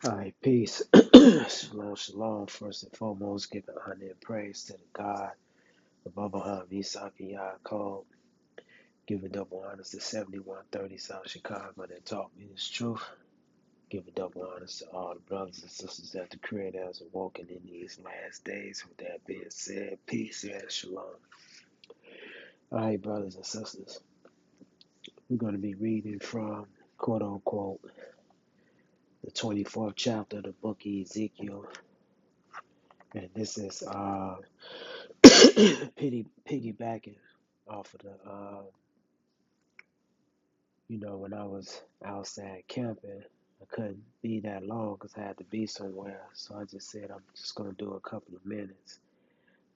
All right, peace. Shalom, shalom. First and foremost, giving honor and praise to the God above Abraham, Isaac, and Yaakov. Giving double honors to 7130 South Chicago that taught me this truth. Giving double honors to all the brothers and sisters that the Creator has awoken in these last days. With that being said, peace and shalom. All right, brothers and sisters, we're going to be reading from quote unquote the 24th chapter of the book of Ezekiel. And this is piggybacking off of when I was outside camping, I couldn't be that long because I had to be somewhere. So I just said I'm just going to do a couple of minutes.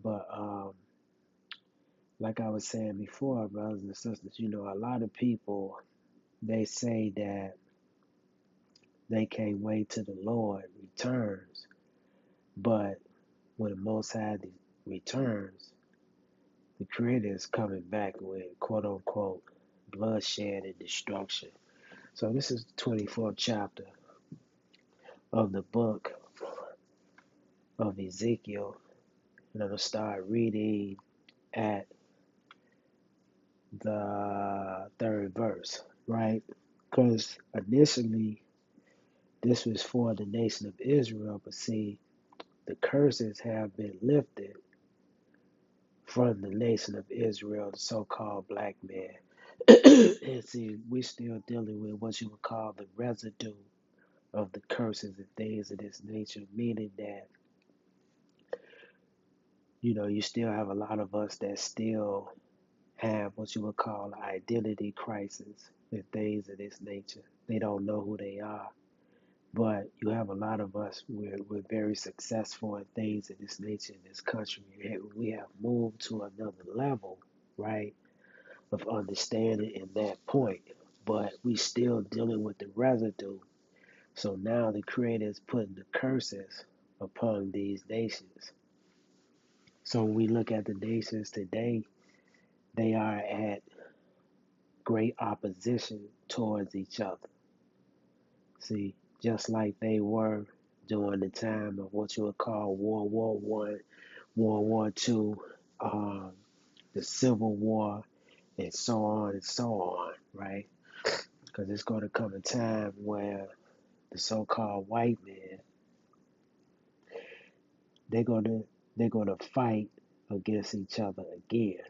But like I was saying before, brothers and sisters, a lot of people, they say that they can't wait till the Lord returns. But when the Most High returns, the Creator is coming back with quote unquote bloodshed and destruction. So this is the 24th chapter of the book of Ezekiel. And I'm going to start reading at the third verse, right? Because initially this was for the nation of Israel, but see, the curses have been lifted from the nation of Israel, the so-called black man. And see, we're still dealing with what you would call the residue of the curses and things of this nature, meaning that, you still have a lot of us that still have what you would call an identity crisis and things of this nature. They don't know who they are. But you have a lot of us, we're very successful in things of this nature in this country. We have moved to another level, right, of understanding in that point. But we still dealing with the residue. So now the Creator is putting the curses upon these nations. So when we look at the nations today, they are at great opposition towards each other. See, just like they were during the time of what you would call World War One, World War Two, the Civil War, and so on and so on, right? Because it's going to come a time where the so-called white men, they're gonna they're gonna fight against each other again.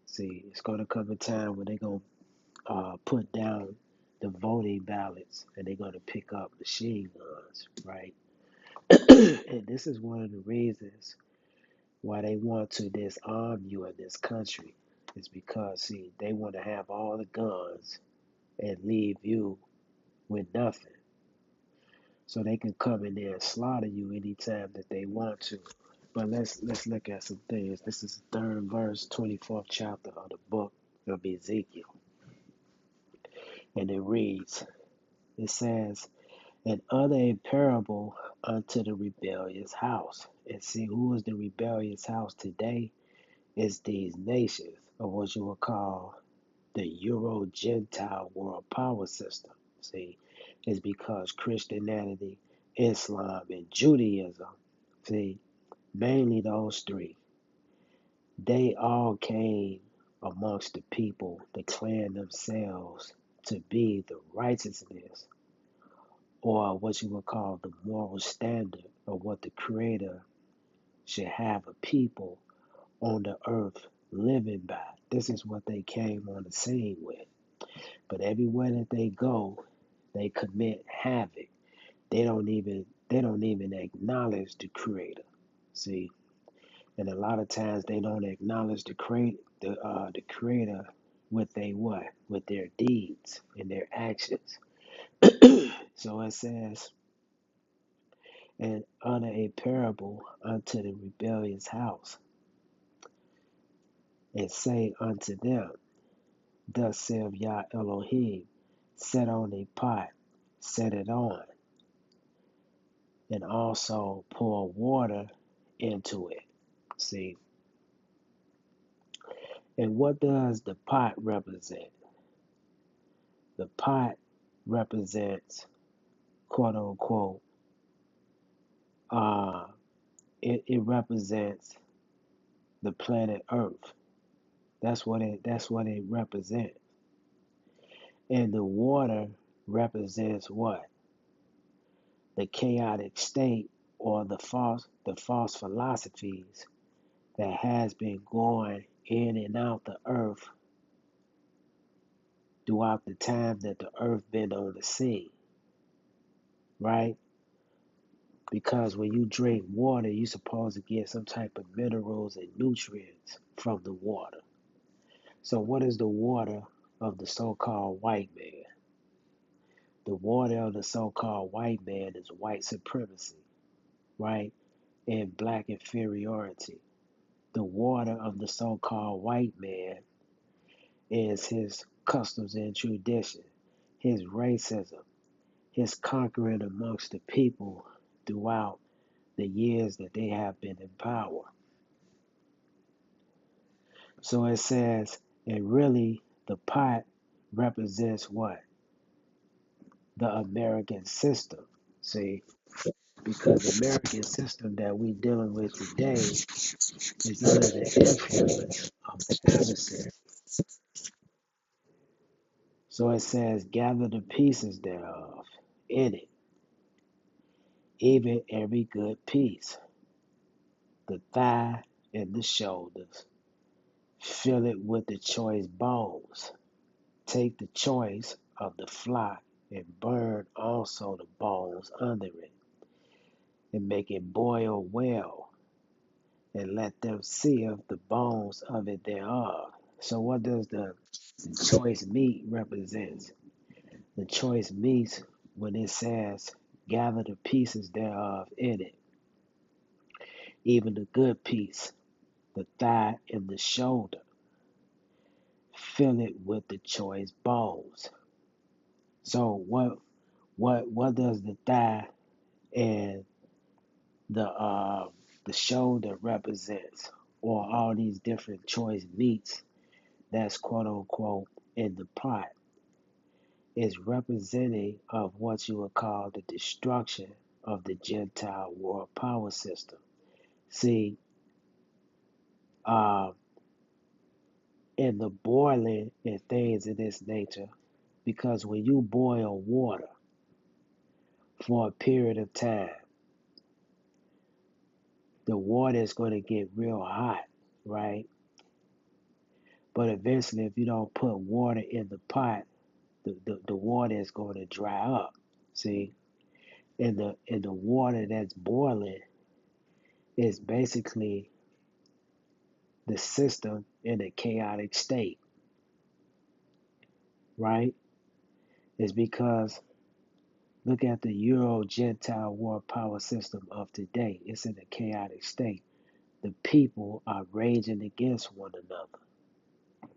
See, it's going to come a time when they're gonna put down the voting ballots and they're going to pick up machine guns, right? And this is one of the reasons why they want to disarm you in this country. Is because, see, they want to have all the guns and leave you with nothing. So they can come in there and slaughter you anytime that they want to. But let's look at some things. This is the third verse, 24th chapter of the book of Ezekiel. And it reads, it says, and utter a parable unto the rebellious house. And see, who is the rebellious house today? It's these nations of what you would call the Euro Gentile world power system. See, it's because Christianity, Islam, and Judaism, see, mainly those three, they all came amongst the people declaring themselves to be the righteousness or what you would call the moral standard of what the Creator should have a people on the earth living by. This is what they came on the scene with. But everywhere that they go, they commit havoc. They don't even acknowledge the Creator. See, and a lot of times they don't acknowledge the Creator with they what? With their deeds and their actions. So it says, and utter a parable unto the rebellious house, and say unto them, thus saith Yah Elohim, set on a pot, set it on, and also pour water into it. See, and what does the pot represent? The pot represents, quote unquote, Uh, it represents the planet Earth. That's what it represents. And the water represents what? The chaotic state or the false philosophies that has been going in and out the earth throughout the time that the earth been on the scene, right? Because when you drink water, you're supposed to get some type of minerals and nutrients from the water. So what is the water of the so-called white man? The water of the so-called white man is white supremacy, right? And black inferiority. The water of the so-called white man is his customs and tradition, his racism, his conquering amongst the people throughout the years that they have been in power. So it says, and really the pot represents what? The American system. See, because the American system that we're dealing with today is under the influence of the adversary. So it says, gather the pieces thereof in it, even every good piece, the thigh and the shoulders. Fill it with the choice bones. Take the choice of the flock and burn also the bones under it, and make it boil well, and let them see of the bones of it thereof. So what does the choice meat represent? The choice meats when it says gather the pieces thereof in it, even the good piece, the thigh and the shoulder. Fill it with the choice bones. So what does the thigh and the shoulder represents, or all these different choice meats that's quote unquote in the pot, is representing of what you would call the destruction of the Gentile world power system. See, uh, in the boiling and things of this nature, because when you boil water for a period of time, the water is going to get real hot, right? But eventually, if you don't put water in the pot, the water is going to dry up. See, and the water that's boiling is basically the system in a chaotic state, right? It's because look at the Euro Gentile world power system of today. It's in a chaotic state. The people are raging against one another.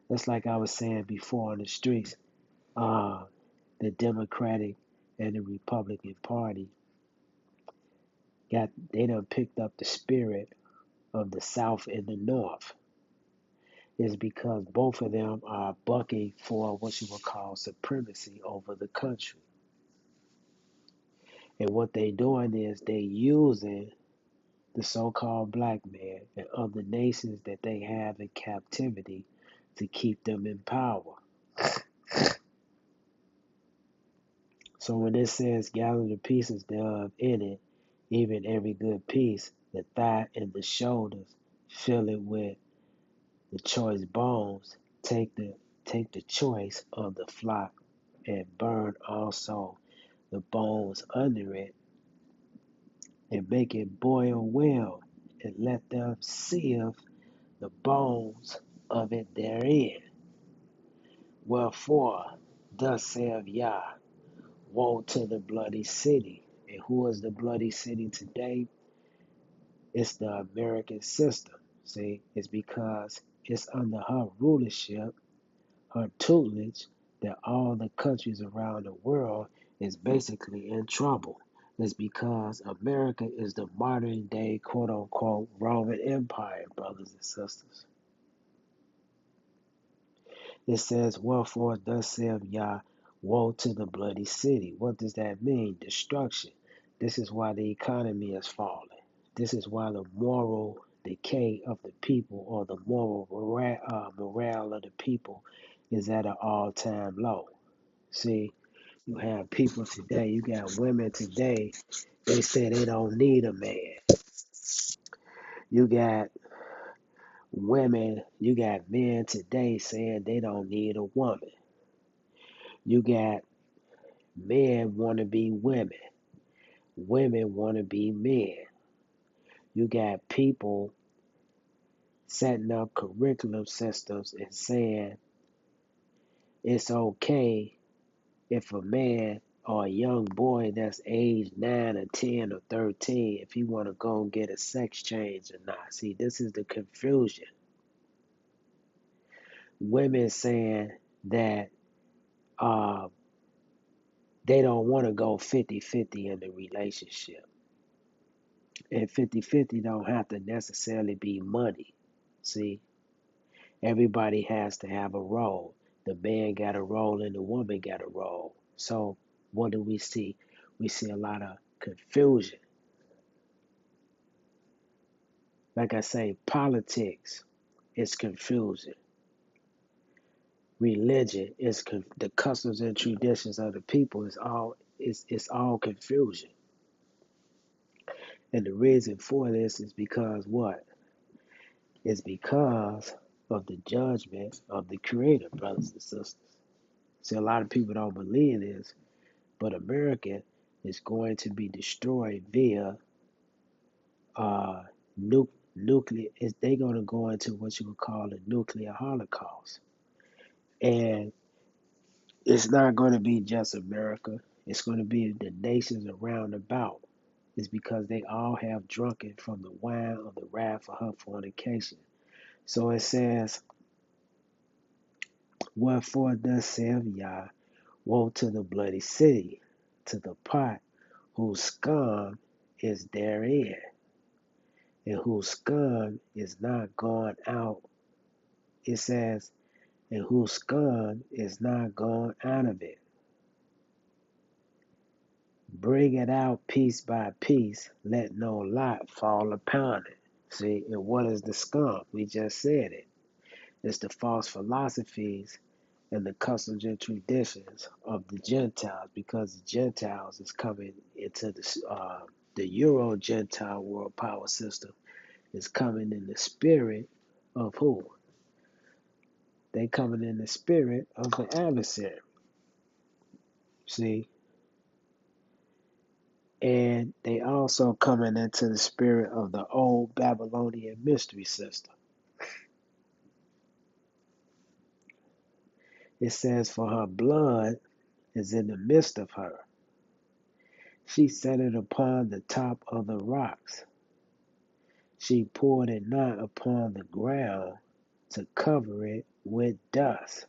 That's like I was saying before on the streets. Uh, the Democratic and the Republican Party they done picked up the spirit of the South and the North. Is because both of them are bucking for what you would call supremacy over the country. And what they doing is they using the so-called black man and other nations that they have in captivity to keep them in power. So when it says gather the pieces thereof in it, even every good piece, the thigh and the shoulders, fill it with the choice bones, take the choice of the flock and burn also the bones under it, and make it boil well, and let them sieve the bones of it therein. Wherefore, thus saith Yah, woe to the bloody city. And who is the bloody city today? It's the American system. See, it's because it's under her rulership, her tutelage, that all the countries around the world is basically in trouble. It's because America is the modern day quote unquote Roman Empire, brothers and sisters. It says, wherefore thus saith Yah, woe to the bloody city. What does that mean? Destruction. This is why the economy is falling. This is why the moral decay of the people, or the moral morale of the people, is at an all-time low. See, you have people today, you got women today, they say they don't need a man. You got you got men today saying they don't need a woman. You got men want to be women. Women want to be men. You got people setting up curriculum systems and saying it's okay if a man or a young boy that's age 9 or 10 or 13, if he want to go and get a sex change or not. See, this is the confusion. Women saying that uh, they don't want to go 50-50 in the relationship. And 50-50 don't have to necessarily be money. See, everybody has to have a role. The man got a role and the woman got a role. So what do we see? We see a lot of confusion. Like I say, politics is confusing. Religion is the customs and traditions of the people is all it's all confusion. And the reason for this is because what? It's because of the judgment of the Creator, brothers and sisters. See, a lot of people don't believe this, but America is going to be destroyed via uh, nuclear. They're going to go into what you would call a nuclear holocaust, and it's not going to be just America. It's going to be the nations around about. It's because they all have drunken from the wine of the wrath of her fornication. So it says, wherefore thus saith Yah, woe to the bloody city, to the pot whose scum is therein, and whose scum is not gone out. It says, and whose scum is not gone out of it. Bring it out piece by piece, let no lot fall upon it. See, and what is the scum? We just said it. It's the false philosophies and the customs and traditions of the Gentiles, because the Gentiles is coming into the Euro Gentile world power system is coming in the spirit of who? They coming in the spirit of the adversary. See, and they also coming into the spirit of the old Babylonian mystery system. It says, for her blood is in the midst of her. She set it upon the top of the rocks. She poured it not upon the ground to cover it with dust.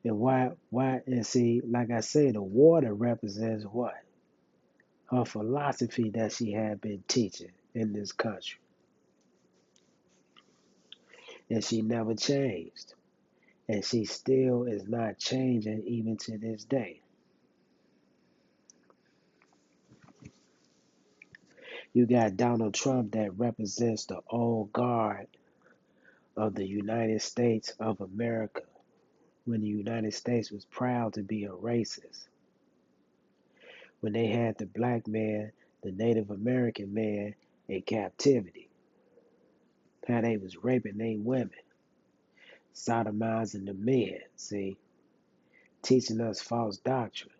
And and see, like I say, the water represents what? Her philosophy that she had been teaching in this country. And she never changed. And she still is not changing even to this day. You got Donald Trump that represents the old guard of the United States of America, when the United States was proud to be a racist. When they had the black man, the Native American man, in captivity. How they was raping their women, sodomizing the men, see, teaching us false doctrine.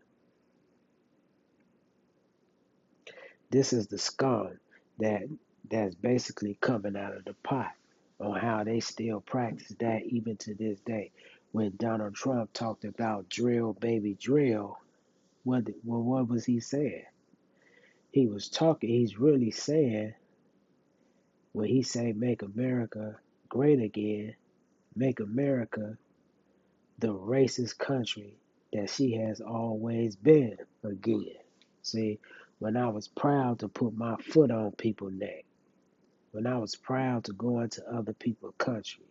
This is the scum that's basically coming out of the pot on how they still practice that even to this day. When Donald Trump talked about drill, baby, drill, what was he saying? He's really saying, when he say make America great again, make America the racist country that she has always been again. See, when I was proud to put my foot on people's neck, when I was proud to go into other people's country,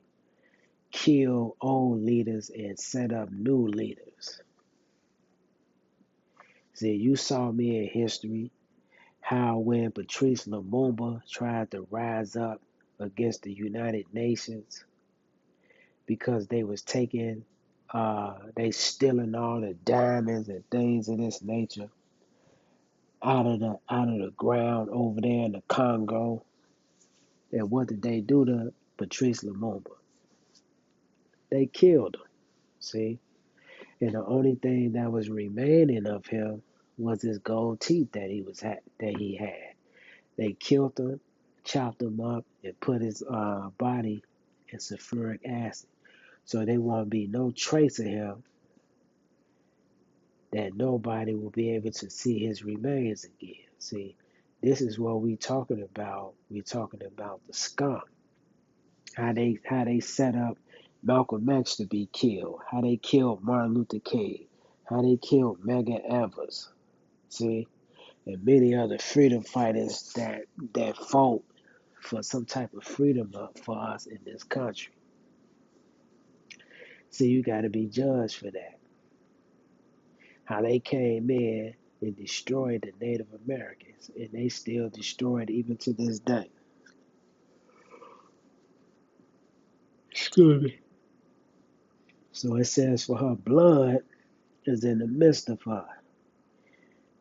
kill old leaders and set up new leaders. See, you saw me in history how when Patrice Lumumba tried to rise up against the United Nations because they was taking, they stealing all the diamonds and things of this nature out of the ground over there in the Congo. And what did they do to Patrice Lumumba? They killed him. See, and the only thing that was remaining of him was his gold teeth that he had. They killed him, chopped him up, and put his body in sulfuric acid. So there won't be no trace of him, that nobody will be able to see his remains again. See, this is what we talking about. We talking about the skunk. How they set up Malcolm X to be killed. How they killed Martin Luther King. How they killed Medgar Evers. See, and many other freedom fighters that fought for some type of freedom for us in this country. See, you got to be judged for that. How they came in and destroyed the Native Americans, and they still destroyed even to this day. Excuse me. So it says, for her blood is in the midst of her.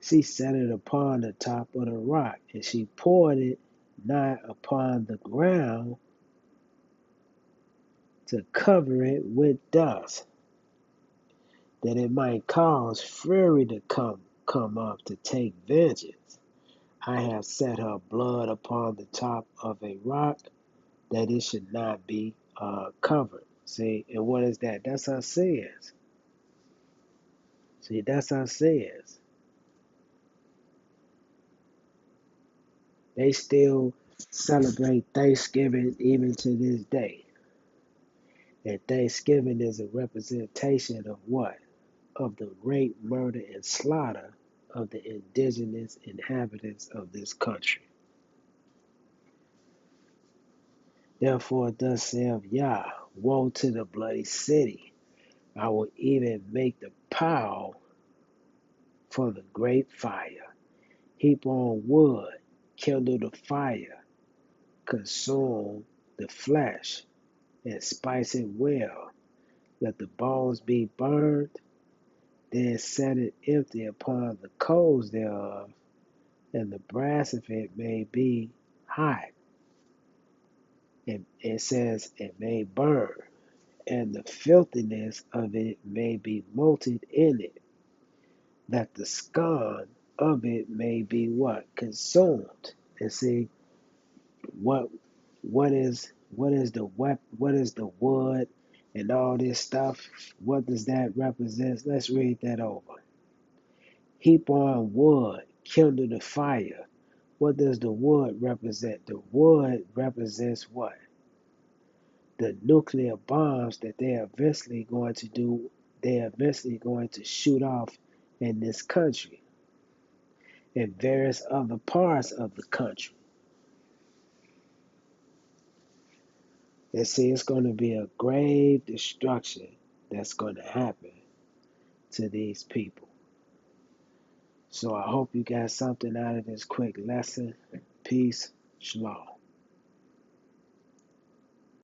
She set it upon the top of the rock, and she poured it not upon the ground to cover it with dust, that it might cause fury to come up to take vengeance. I have set her blood upon the top of a rock, that it should not be covered. See, and what is that? That's our sins. See, that's our sins. They still celebrate Thanksgiving even to this day. And Thanksgiving is a representation of what? Of the rape, murder, and slaughter of the indigenous inhabitants of this country. Therefore, thus saith Yah, woe to the bloody city. I will even make the pile for the great fire. Heap on wood, kindle the fire, consume the flesh, and spice it well. Let the bones be burned, then set it empty upon the coals thereof, and the brass of it may be hot. And it says it may burn, and the filthiness of it may be molten in it, that the scum of it may be what? Consumed. And see, what what is the wood and all this stuff? What does that represent? Let's read that over. Heap on wood, kindle the fire. What does the wood represent? The wood represents what? The nuclear bombs that they're eventually going to do, they're eventually going to shoot off in this country and various other parts of the country. And see, it's going to be a grave destruction that's going to happen to these people. So I hope you got something out of this quick lesson. Peace. Shalom.